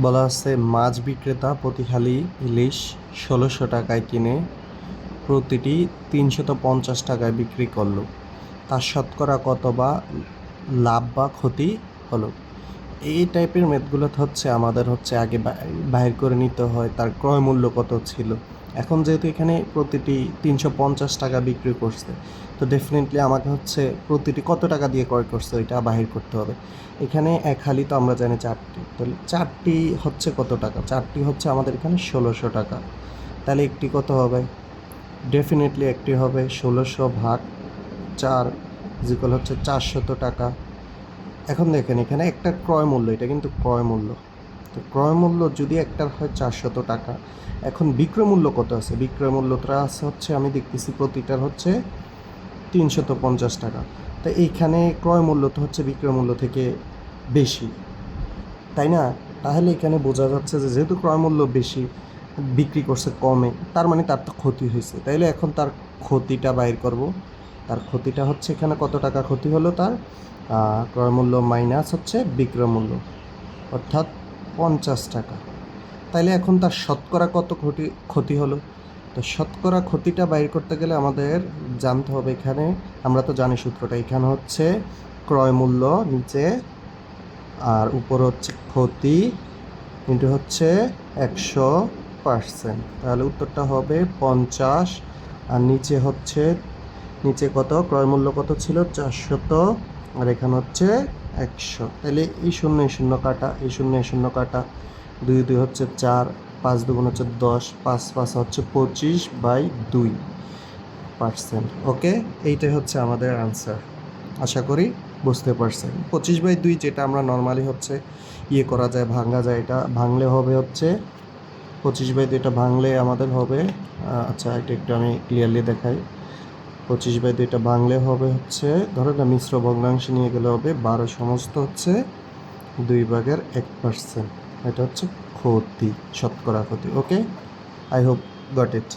বলা আছে মাছ বিক্রেতা প্রতি হালি ইলিশ ১৬০০ টাকায় কিনে প্রতিটি ৩৫০ টাকায় বিক্রি করলো, তার শতকরা কত বা লাভ বা ক্ষতি হলো। এই টাইপের মেথগুলোতে হচ্ছে আমাদের হচ্ছে আগে বাহির করে নিতে হয় তার ক্রয় মূল্য কত ছিল। এখন যেহেতু এখানে প্রতিটি ৩৫০ টাকা বিক্রি করছে, তো ডেফিনেটলি আমাকে হচ্ছে প্রতিটি কত টাকা দিয়ে ক্রয় করছে ওইটা বাহির করতে হবে। এখানে এক হালি তো আমরা জানি 4টি, তাহলে 4টি হচ্ছে কত টাকা? 4টি হচ্ছে আমাদের এখানে ১৬০০ টাকা। তাহলে একটি কত হবে? ডেফিনেটলি একটি হবে ১৬০০ ভাগ 4 ইকুয়াল হচ্ছে ৪০০ টাকা। এখন দেখেন এখানে একটা ক্রয় মূল্য, এটা কিন্তু ক্রয় মূল্য। তো ক্রয় মূল্য যদি একটার হয় ৪০০ টাকা, এখন বিক্রয় মূল্য কত আছে? বিক্রয় মূল্যটা আছে হচ্ছে আমি দেখতেছি প্রতিটার হচ্ছে ৩৫০ টাকা। তো এইখানে ক্রয় মূল্য তো হচ্ছে বিক্রয় মূল্য থেকে বেশি, তাই না? তাহলে এখানে বোঝা যাচ্ছে যে যেহেতু ক্রয় মূল্য বেশি, বিক্রি করছে কমে, তার মানে তার তো ক্ষতি হয়েছে। তাইলে এখন তার ক্ষতিটা বাইর করব। তার ক্ষতিটা হচ্ছে এখানে কত টাকা ক্ষতি হলো তার? ক্রয় মূল্য মাইনাস হচ্ছে বিক্রয় মূল্য, অর্থাৎ ৫০ টাকা। তাইলে এখন তার শতকরা কত ক্ষতি হলো? তো শতকরা ক্ষতিটা বাইর করতে গেলে আমাদের জানতে হবে, এখানে আমরা তো জানি সূত্রটা, এখানে হচ্ছে ক্রয় মূল্য নিচে আর উপর হচ্ছে ক্ষতি ইন্টু হচ্ছে ১০০%। তাহলে উত্তরটা হবে ৫০। আর নিচে হচ্ছে, নিচে কত ক্রয় মূল্য কত ছিল? ৪০০, আর এখানে হচ্ছে ১০০। তাহলে এই শূন্য এই শূন্য কাটা, এই শূন্য এই শূন্য কাটা, ২ ২ হচ্ছে ৪, ৫ দুগুণ হচ্ছে ১০, ৫ ৫ হচ্ছে ২৫/২%। ওকে, এইটাই হচ্ছে আমাদের আনসার। আশা করি বুঝতে পারছেন। ২৫/২ যেটা আমরা নর্মালি হচ্ছে করা যায়, ভাঙা যায়, এটা ভাঙলে হবে হচ্ছে ২৫/২, এটা ভাঙলে আমাদের হবে, আচ্ছা এটা একটু আমি ক্লিয়ারলি দেখাই। ২৫/২টা ভাঙলে হবে হচ্ছে, ধরো না মিশ্র ভগ্নাংশ নিয়ে গেলে হবে ১২ সমস্ত হচ্ছে 2/1%। এটা হচ্ছে ক্ষতি, শতকরা ক্ষতি। ওকে, আই হোপ গট ইট।